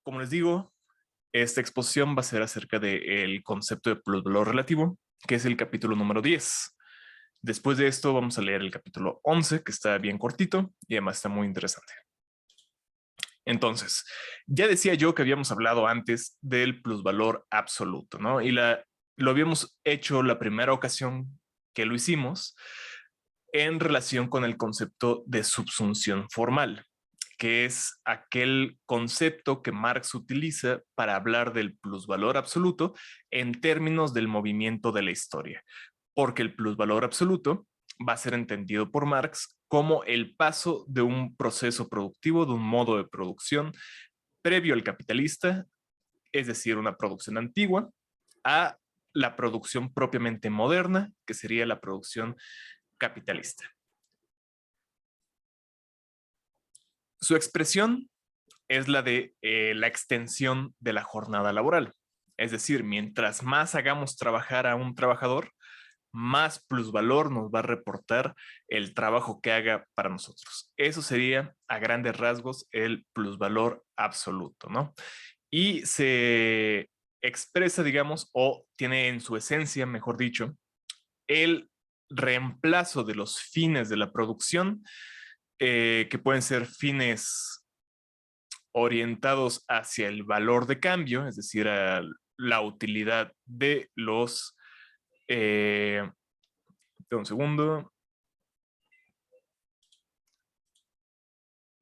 Como les digo, esta exposición va a ser acerca del concepto de plusvalor relativo, que es el capítulo número 10. Después de esto vamos a leer el capítulo 11, que está bien cortito y además está muy interesante. Entonces, ya decía yo que habíamos hablado antes del plusvalor absoluto, ¿no? Y lo habíamos hecho la primera ocasión que lo hicimos en relación con el concepto de subsunción formal, que es aquel concepto que Marx utiliza para hablar del plusvalor absoluto en términos del movimiento de la historia, porque el plusvalor absoluto va a ser entendido por Marx como el paso de un proceso productivo, de un modo de producción previo al capitalista, es decir, una producción antigua, a la producción propiamente moderna, que sería la producción capitalista. Su expresión es la de la extensión de la jornada laboral. Es decir, mientras más hagamos trabajar a un trabajador, más plusvalor nos va a reportar el trabajo que haga para nosotros. Eso sería, a grandes rasgos, el plusvalor absoluto, ¿no? Y se expresa, digamos, o tiene en su esencia, mejor dicho, el reemplazo de los fines de la producción, que pueden ser fines orientados hacia el valor de cambio, es decir, a la utilidad de los... un segundo.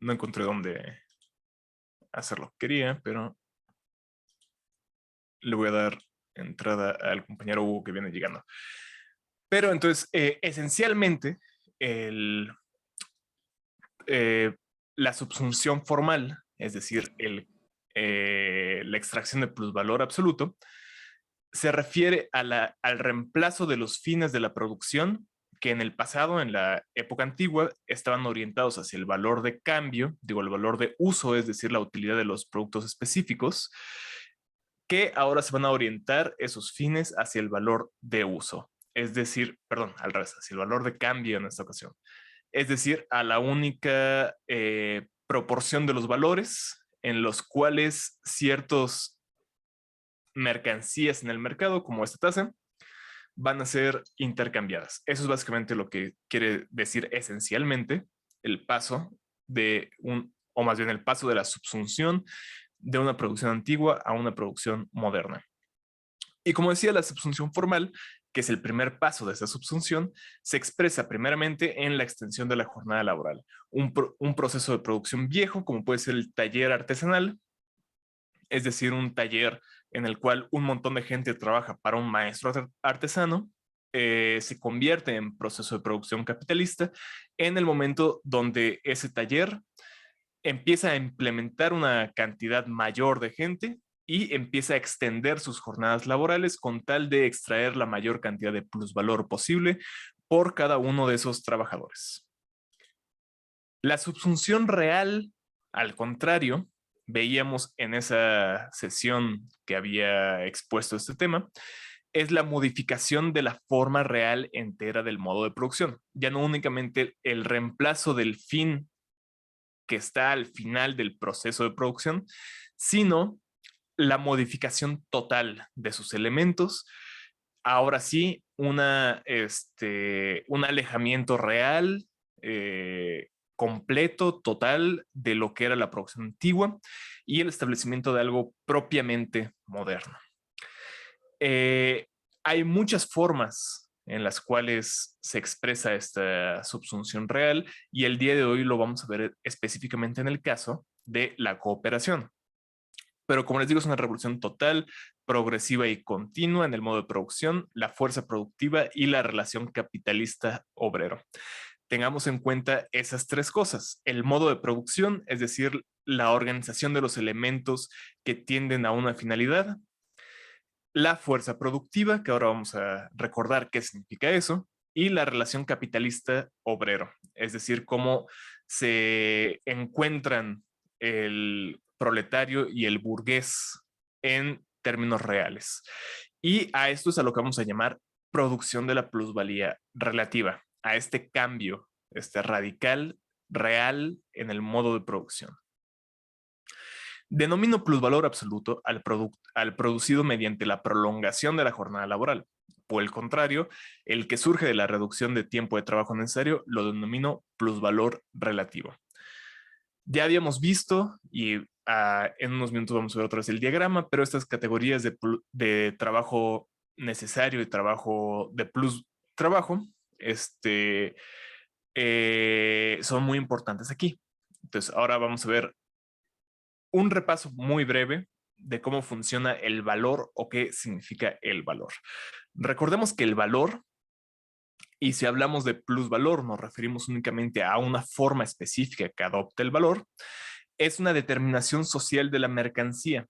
No encontré dónde hacer lo que quería, pero le voy a dar entrada al compañero Hugo que viene llegando. Pero entonces, esencialmente, el, la subsunción formal, es decir, la extracción de plusvalor absoluto, se refiere al reemplazo de los fines de la producción que en el pasado, en la época antigua, estaban orientados hacia el valor de cambio, digo, el valor de uso, es decir, la utilidad de los productos específicos, que ahora se van a orientar esos fines hacia el valor de uso. Es decir, perdón, al revés, hacia el valor de cambio en esta ocasión. Es decir, a la única proporción de los valores en los cuales ciertos mercancías en el mercado, como esta taza, van a ser intercambiadas. Eso es básicamente lo que quiere decir esencialmente el paso de o más bien el paso de la subsunción de una producción antigua a una producción moderna. Y como decía, la subsunción formal, que es el primer paso de esa subsunción, se expresa primeramente en la extensión de la jornada laboral. Un proceso de producción viejo, como puede ser el taller artesanal, es decir, un taller en el cual un montón de gente trabaja para un maestro artesano, se convierte en proceso de producción capitalista en el momento donde ese taller empieza a implementar una cantidad mayor de gente y empieza a extender sus jornadas laborales con tal de extraer la mayor cantidad de plusvalor posible por cada uno de esos trabajadores. La subsunción real, al contrario, veíamos en esa sesión que había expuesto este tema, es la modificación de la forma real entera del modo de producción. Ya no únicamente el reemplazo del fin que está al final del proceso de producción, sino la modificación total de sus elementos. Ahora sí, un alejamiento real, completo, total de lo que era la producción antigua y el establecimiento de algo propiamente moderno. Hay muchas formas en las cuales se expresa esta subsunción real y el día de hoy lo vamos a ver específicamente en el caso de la cooperación. Pero como les digo, es una revolución total, progresiva y continua en el modo de producción, la fuerza productiva y la relación capitalista-obrero. Tengamos en cuenta esas tres cosas. El modo de producción, es decir, la organización de los elementos que tienden a una finalidad. La fuerza productiva, que ahora vamos a recordar qué significa eso. Y la relación capitalista-obrero, es decir, cómo se encuentran el proletario y el burgués en términos reales. Y a esto es a lo que vamos a llamar producción de la plusvalía relativa, a este cambio, este radical, real en el modo de producción. Denomino plusvalor absoluto al producido mediante la prolongación de la jornada laboral. Por el contrario, el que surge de la reducción de tiempo de trabajo necesario lo denomino plusvalor relativo. Ya habíamos visto, y en unos minutos vamos a ver otra vez el diagrama, pero estas categorías de trabajo necesario y trabajo de plus trabajo son muy importantes aquí. Entonces, ahora vamos a ver un repaso muy breve de cómo funciona el valor o qué significa el valor. Recordemos que el valor, y si hablamos de plusvalor, nos referimos únicamente a una forma específica que adopta el valor, es una determinación social de la mercancía.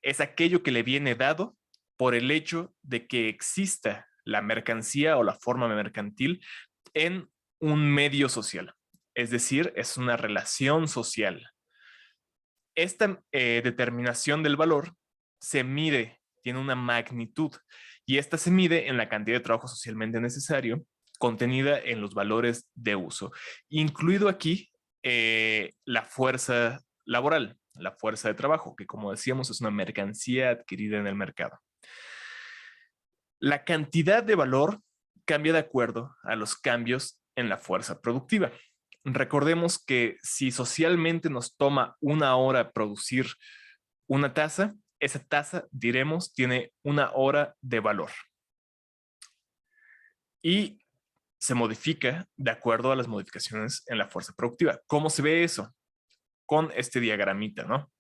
Es aquello que le viene dado por el hecho de que exista la mercancía o la forma mercantil en un medio social. Es decir, es una relación social. Esta determinación del valor se mide, tiene una magnitud, y esta se mide en la cantidad de trabajo socialmente necesario contenida en los valores de uso, incluido aquí la fuerza laboral, la fuerza de trabajo, que como decíamos es una mercancía adquirida en el mercado. La cantidad de valor cambia de acuerdo a los cambios en la fuerza productiva. Recordemos que si socialmente nos toma una hora producir una taza, esa taza, diremos, tiene una hora de valor. Y se modifica de acuerdo a las modificaciones en la fuerza productiva. ¿Cómo se ve eso? Con este diagramita, ¿no?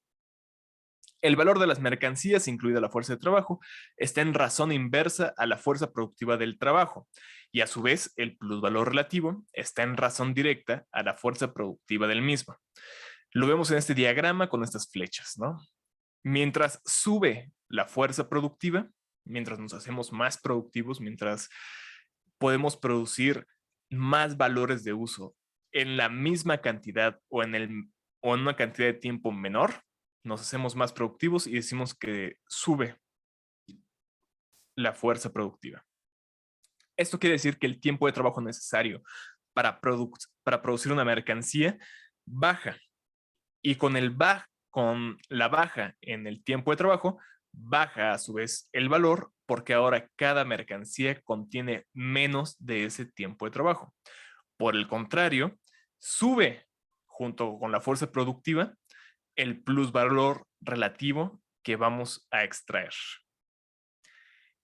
El valor de las mercancías, incluida la fuerza de trabajo, está en razón inversa a la fuerza productiva del trabajo, y a su vez el plusvalor relativo está en razón directa a la fuerza productiva del mismo. Lo vemos en este diagrama con estas flechas, ¿no? Mientras sube la fuerza productiva, mientras nos hacemos más productivos, mientras podemos producir más valores de uso en la misma cantidad o en una cantidad de tiempo menor, nos hacemos más productivos y decimos que sube la fuerza productiva. Esto quiere decir que el tiempo de trabajo necesario para producir una mercancía baja, y con la baja en el tiempo de trabajo baja a su vez el valor, porque ahora cada mercancía contiene menos de ese tiempo de trabajo. Por el contrario, sube junto con la fuerza productiva el plusvalor relativo que vamos a extraer.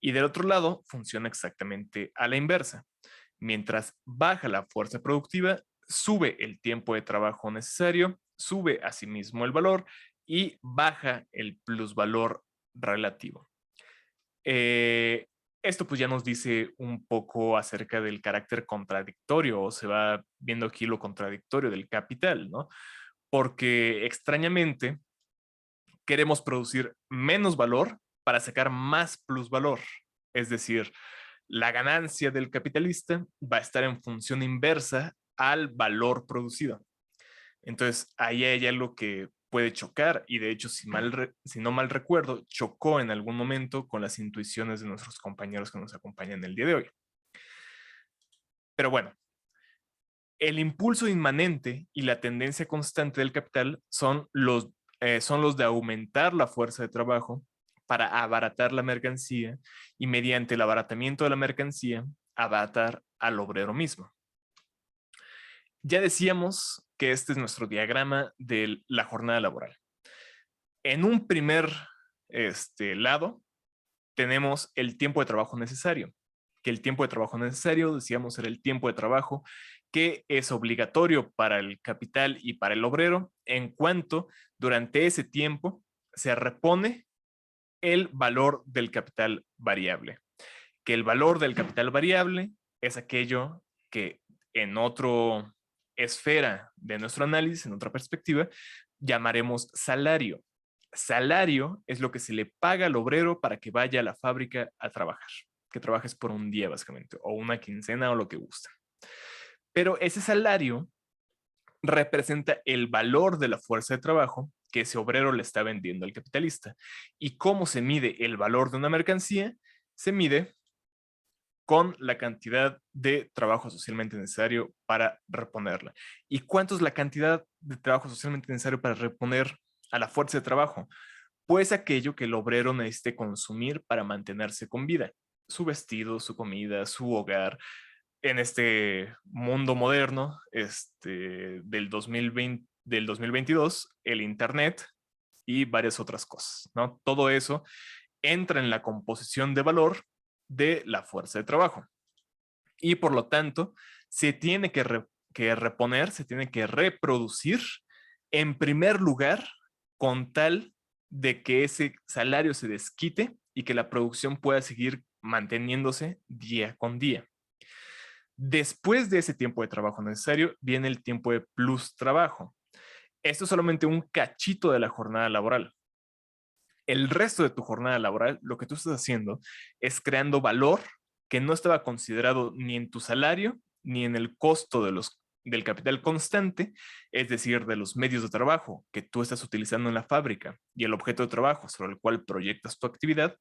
Y del otro lado funciona exactamente a la inversa. Mientras baja la fuerza productiva, sube el tiempo de trabajo necesario, sube asimismo el valor y baja el plusvalor relativo. Esto pues ya nos dice un poco acerca del carácter contradictorio, o se va viendo aquí lo contradictorio del capital, ¿no? Porque extrañamente queremos producir menos valor para sacar más plusvalor. Es decir, la ganancia del capitalista va a estar en función inversa al valor producido. Entonces, ahí hay algo que puede chocar, y de hecho, si no mal recuerdo, chocó en algún momento con las intuiciones de nuestros compañeros que nos acompañan el día de hoy. Pero bueno, el impulso inmanente y la tendencia constante del capital son los de aumentar la fuerza de trabajo para abaratar la mercancía, y mediante el abaratamiento de la mercancía, abaratar al obrero mismo. Ya decíamos que este es nuestro diagrama de la jornada laboral. En un primer lado tenemos el tiempo de trabajo necesario, que el tiempo de trabajo necesario, decíamos, era el tiempo de trabajo que es obligatorio para el capital y para el obrero, en cuanto durante ese tiempo se repone el valor del capital variable. Que el valor del capital variable es aquello que en otra esfera de nuestro análisis, en otra perspectiva, llamaremos salario. Salario es lo que se le paga al obrero para que vaya a la fábrica a trabajar, que trabajes por un día básicamente, o una quincena o lo que gusta. Pero ese salario representa el valor de la fuerza de trabajo que ese obrero le está vendiendo al capitalista. ¿Y cómo se mide el valor de una mercancía? Se mide con la cantidad de trabajo socialmente necesario para reponerla. ¿Y cuánto es la cantidad de trabajo socialmente necesario para reponer a la fuerza de trabajo? Pues aquello que el obrero necesite consumir para mantenerse con vida. Su vestido, su comida, su hogar. En este mundo moderno, del 2022, el Internet y varias otras cosas, ¿no? Todo eso entra en la composición de valor de la fuerza de trabajo. Y por lo tanto, se tiene que reponer, se tiene que reproducir en primer lugar con tal de que ese salario se desquite y que la producción pueda seguir manteniéndose día con día. Después de ese tiempo de trabajo necesario, viene el tiempo de plus trabajo. Esto es solamente un cachito de la jornada laboral. El resto de tu jornada laboral, lo que tú estás haciendo es creando valor que no estaba considerado ni en tu salario ni en el costo del capital constante, es decir, de los medios de trabajo que tú estás utilizando en la fábrica y el objeto de trabajo sobre el cual proyectas tu actividad,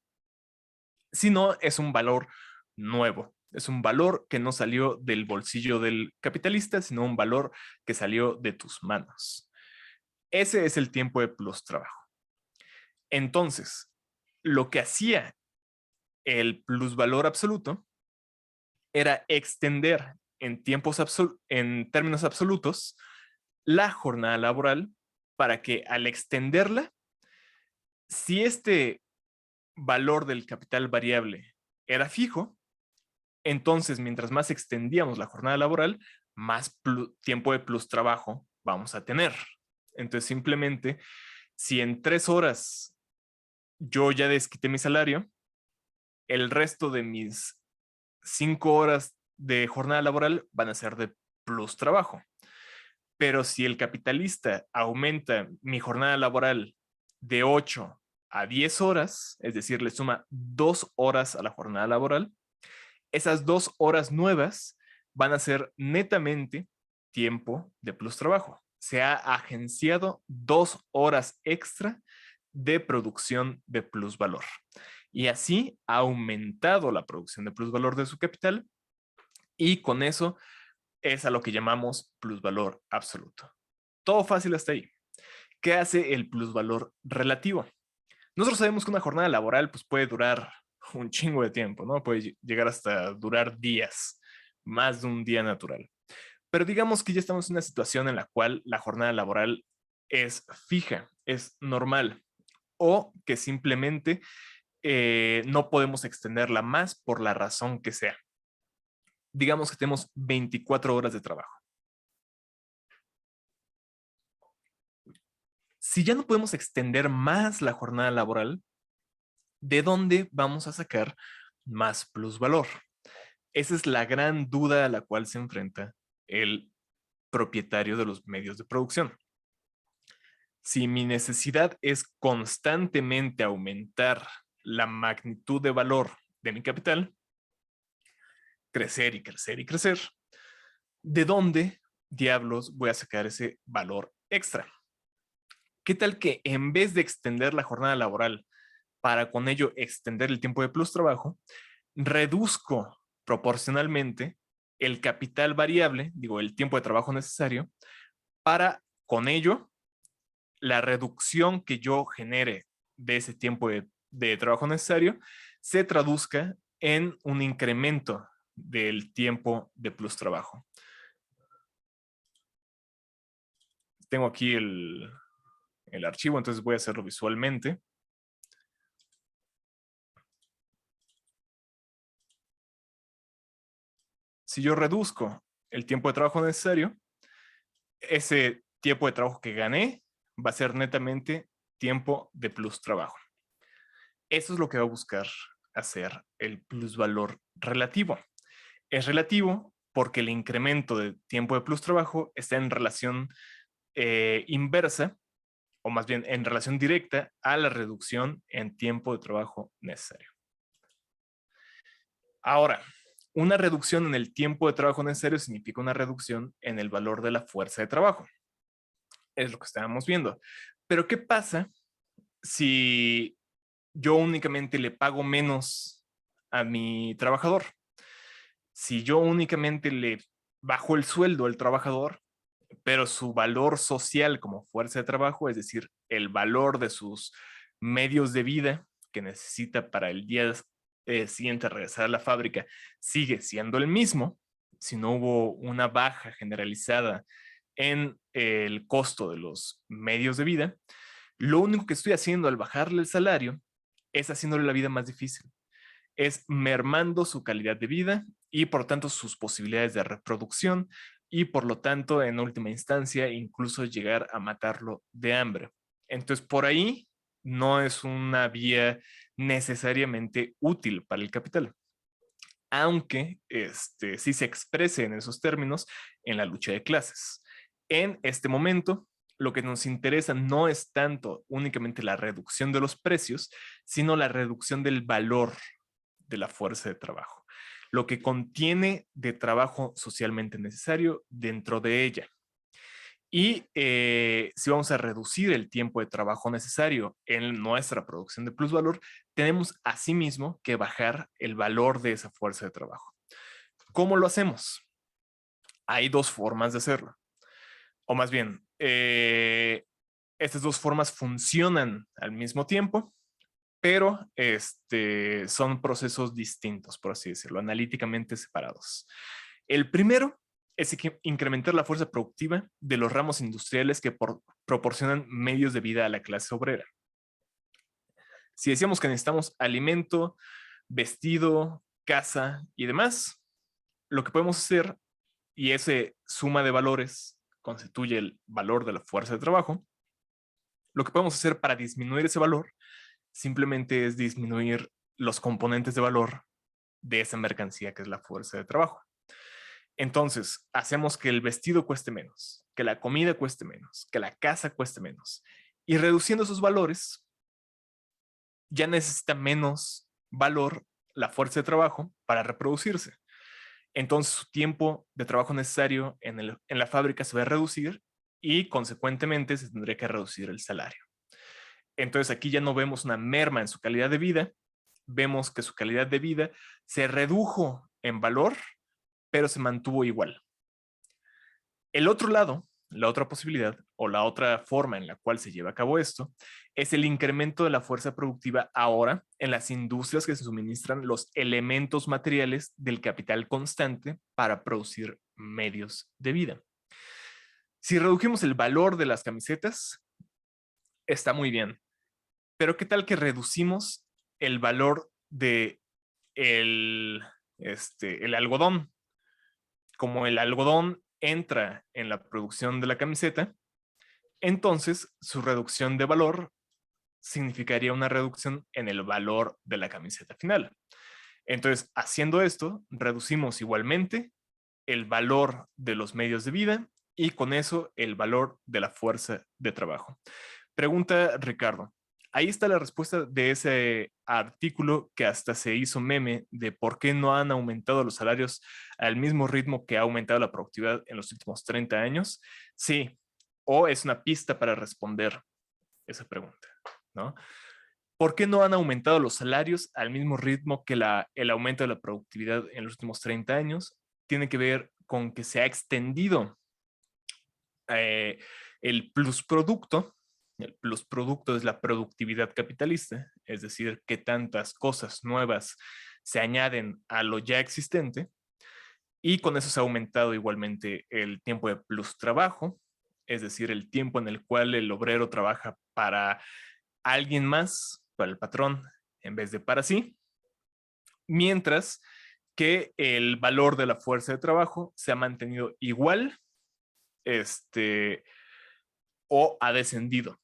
sino es un valor nuevo. Es un valor que no salió del bolsillo del capitalista, sino un valor que salió de tus manos. Ese es el tiempo de plus trabajo. Entonces, lo que hacía el plusvalor absoluto era extender en términos absolutos la jornada laboral para que al extenderla, si este valor del capital variable era fijo, entonces mientras más extendíamos la jornada laboral, más tiempo de plus trabajo vamos a tener. Entonces simplemente, si en 3 horas yo ya desquité mi salario, el resto de mis 5 horas de jornada laboral van a ser de plus trabajo. Pero si el capitalista aumenta mi jornada laboral de 8 a 10 horas, es decir, le suma 2 horas a la jornada laboral, esas 2 horas nuevas van a ser netamente tiempo de plus trabajo. Se ha agenciado 2 horas extra de producción de plusvalor. Y así ha aumentado la producción de plusvalor de su capital y con eso es a lo que llamamos plusvalor absoluto. Todo fácil hasta ahí. ¿Qué hace el plusvalor relativo? Nosotros sabemos que una jornada laboral pues, puede durar un chingo de tiempo, ¿no? Puede llegar hasta durar días, más de un día natural. Pero digamos que ya estamos en una situación en la cual la jornada laboral es fija, es normal, o que simplemente no podemos extenderla más por la razón que sea. Digamos que tenemos 24 horas de trabajo. Si ya no podemos extender más la jornada laboral, ¿de dónde vamos a sacar más plusvalor? Esa es la gran duda a la cual se enfrenta el propietario de los medios de producción. Si mi necesidad es constantemente aumentar la magnitud de valor de mi capital, crecer y crecer y crecer, ¿de dónde diablos voy a sacar ese valor extra? ¿Qué tal que en vez de extender la jornada laboral para con ello extender el tiempo de plus trabajo, reduzco proporcionalmente el capital variable, digo, el tiempo de trabajo necesario, para con ello la reducción que yo genere de ese tiempo de trabajo necesario se traduzca en un incremento del tiempo de plus trabajo. Tengo aquí el archivo, entonces voy a hacerlo visualmente. Si yo reduzco el tiempo de trabajo necesario, ese tiempo de trabajo que gané va a ser netamente tiempo de plus trabajo. Eso es lo que va a buscar hacer el plusvalor relativo. Es relativo porque el incremento de tiempo de plus trabajo está en relación inversa, o más bien en relación directa a la reducción en tiempo de trabajo necesario. Ahora, una reducción en el tiempo de trabajo necesario significa una reducción en el valor de la fuerza de trabajo. Es lo que estábamos viendo. Pero ¿qué pasa si yo únicamente le pago menos a mi trabajador? Si yo únicamente le bajo el sueldo al trabajador, pero su valor social como fuerza de trabajo, es decir, el valor de sus medios de vida que necesita para el día siguiente regresar a la fábrica, sigue siendo el mismo, si no hubo una baja generalizada en el costo de los medios de vida. Lo único que estoy haciendo al bajarle el salario es haciéndole la vida más difícil, es mermando su calidad de vida y por tanto sus posibilidades de reproducción y por lo tanto en última instancia incluso llegar a matarlo de hambre. Entonces por ahí no es una vía necesariamente útil para el capital, aunque sí se exprese en esos términos en la lucha de clases. En este momento, lo que nos interesa no es tanto únicamente la reducción de los precios, sino la reducción del valor de la fuerza de trabajo, lo que contiene de trabajo socialmente necesario dentro de ella. Y si vamos a reducir el tiempo de trabajo necesario en nuestra producción de plusvalor, tenemos asimismo que bajar el valor de esa fuerza de trabajo. ¿Cómo lo hacemos? Hay dos formas de hacerlo. O más bien, estas dos formas funcionan al mismo tiempo, pero son procesos distintos, por así decirlo, analíticamente separados. El primero es incrementar la fuerza productiva de los ramos industriales que proporcionan medios de vida a la clase obrera. Si decíamos que necesitamos alimento, vestido, casa y demás, lo que podemos hacer, y ese suma de valores constituye el valor de la fuerza de trabajo, lo que podemos hacer para disminuir ese valor simplemente es disminuir los componentes de valor de esa mercancía que es la fuerza de trabajo. Entonces, hacemos que el vestido cueste menos, que la comida cueste menos, que la casa cueste menos. Y reduciendo esos valores, ya necesita menos valor la fuerza de trabajo para reproducirse. Entonces, su tiempo de trabajo necesario en la fábrica se va a reducir y, consecuentemente, se tendría que reducir el salario. Entonces, aquí ya no vemos una merma en su calidad de vida, vemos que su calidad de vida se redujo en valor, pero se mantuvo igual. El otro lado, la otra posibilidad o la otra forma en la cual se lleva a cabo esto es el incremento de la fuerza productiva ahora en las industrias que se suministran los elementos materiales del capital constante para producir medios de vida. Si redujimos el valor de las camisetas, está muy bien, pero ¿qué tal que reducimos el valor de el algodón? Como el algodón entra en la producción de la camiseta, entonces su reducción de valor significaría una reducción en el valor de la camiseta final. Entonces, haciendo esto, reducimos igualmente el valor de los medios de vida y con eso el valor de la fuerza de trabajo. Pregunta Ricardo. Ahí está la respuesta de ese artículo que hasta se hizo meme de por qué no han aumentado los salarios al mismo ritmo que ha aumentado la productividad en los últimos 30 años. Sí, o es una pista para responder esa pregunta, ¿no? ¿Por qué no han aumentado los salarios al mismo ritmo que el aumento de la productividad en los últimos 30 años? Tiene que ver con que se ha extendido el plusproducto. El plusproducto es la productividad capitalista, es decir, que tantas cosas nuevas se añaden a lo ya existente, y con eso se ha aumentado igualmente el tiempo de plus trabajo, es decir, el tiempo en el cual el obrero trabaja para alguien más, para el patrón, en vez de para sí, mientras que el valor de la fuerza de trabajo se ha mantenido igual, o ha descendido.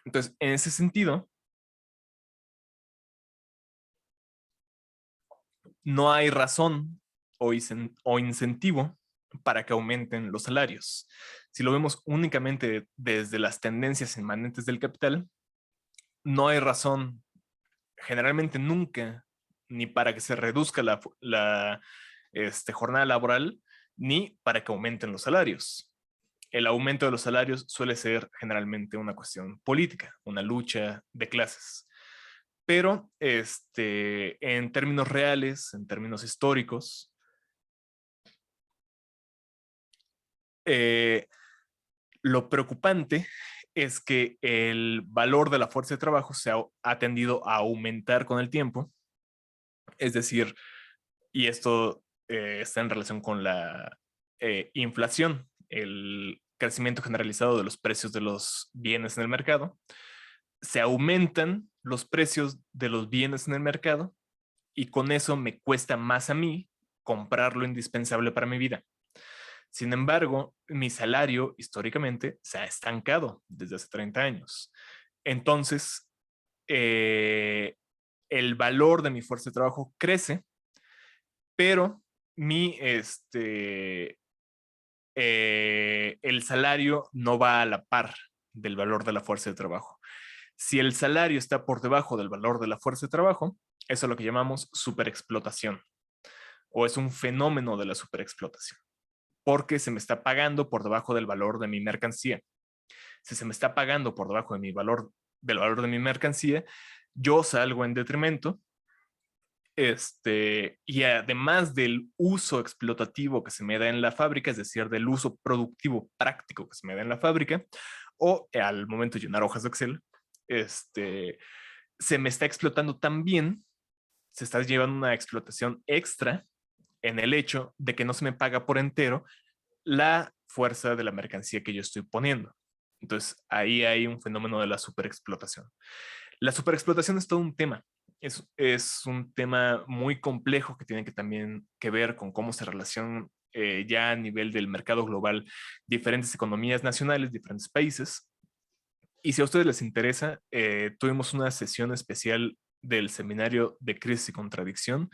Entonces, en ese sentido, no hay razón o incentivo para que aumenten los salarios. Si lo vemos únicamente desde las tendencias inmanentes del capital, no hay razón, generalmente nunca, ni para que se reduzca la jornada laboral, ni para que aumenten los salarios. El aumento de los salarios suele ser generalmente una cuestión política, una lucha de clases. Pero en términos reales, en términos históricos, Eh, lo preocupante es que el valor de la fuerza de trabajo ha tendido a aumentar con el tiempo. Es decir, y esto está en relación con la inflación, el crecimiento generalizado de los precios de los bienes en el mercado. Se aumentan los precios de los bienes en el mercado y con eso me cuesta más a mí comprar lo indispensable para mi vida. Sin embargo, mi salario históricamente se ha estancado desde hace 30 años. Entonces, eh, el valor de mi fuerza de trabajo crece, pero el salario no va a la par del valor de la fuerza de trabajo. Si el salario está por debajo del valor de la fuerza de trabajo, eso es lo que llamamos superexplotación, o es un fenómeno de la superexplotación, porque se me está pagando por debajo del valor de mi mercancía. Si se me está pagando por debajo de del valor de mi mercancía, yo salgo en detrimento. Y además del uso explotativo que se me da en la fábrica, es decir, del uso productivo práctico que se me da en la fábrica, o al momento de llenar hojas de Excel, se me está explotando también, se está llevando una explotación extra en el hecho de que no se me paga por entero la fuerza de la mercancía que yo estoy poniendo. Entonces, ahí hay un fenómeno de la superexplotación. La superexplotación es todo un tema. Es un tema muy complejo que tiene que también que ver con cómo se relacionan ya a nivel del mercado global diferentes economías nacionales, diferentes países. Y si a ustedes les interesa, tuvimos una sesión especial del seminario de crisis y contradicción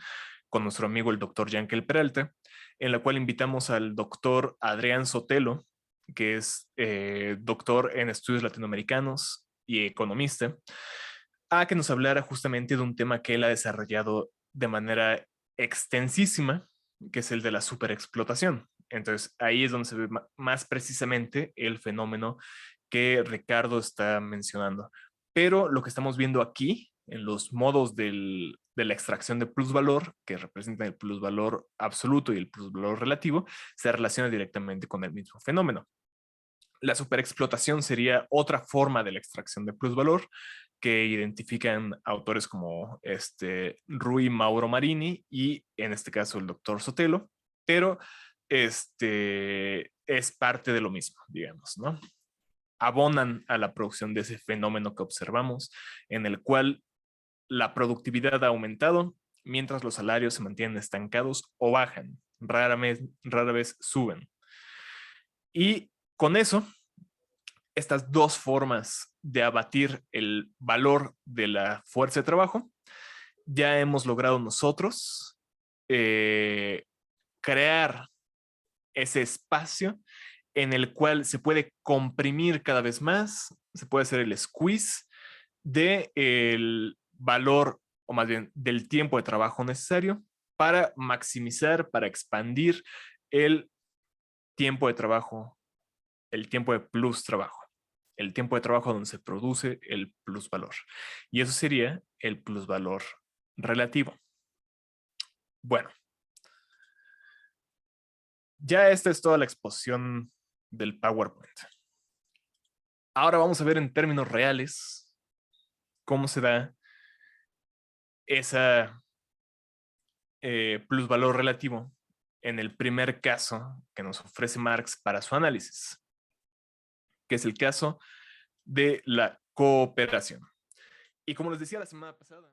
con nuestro amigo el doctor Yankel Peralta, en la cual invitamos al doctor Adrián Sotelo, que es doctor en estudios latinoamericanos y economista, a que nos hablara justamente de un tema que él ha desarrollado de manera extensísima, que es el de la superexplotación. Entonces, ahí es donde se ve más precisamente el fenómeno que Ricardo está mencionando. Pero lo que estamos viendo aquí, en los modos de la extracción de plusvalor, que representan el plusvalor absoluto y el plusvalor relativo, se relaciona directamente con el mismo fenómeno. La superexplotación sería otra forma de la extracción de plusvalor que identifican autores como Rui Mauro Marini y en este caso el doctor Sotelo, pero es parte de lo mismo, digamos, ¿no? Abonan a la producción de ese fenómeno que observamos, en el cual la productividad ha aumentado mientras los salarios se mantienen estancados o bajan, rara vez suben. Y con eso, estas dos formas de abatir el valor de la fuerza de trabajo, ya hemos logrado nosotros eh, crear ese espacio en el cual se puede comprimir cada vez más, se puede hacer el squeeze del valor, o más bien del tiempo de trabajo necesario para maximizar, para expandir el tiempo de trabajo, el tiempo de plus trabajo, el tiempo de trabajo donde se produce el plusvalor. Y eso sería el plusvalor relativo. Bueno, ya esta es toda la exposición del PowerPoint. Ahora vamos a ver en términos reales cómo se da esa plusvalor relativo en el primer caso que nos ofrece Marx para su análisis, que es el caso de la cooperación. Y como les decía la semana pasada,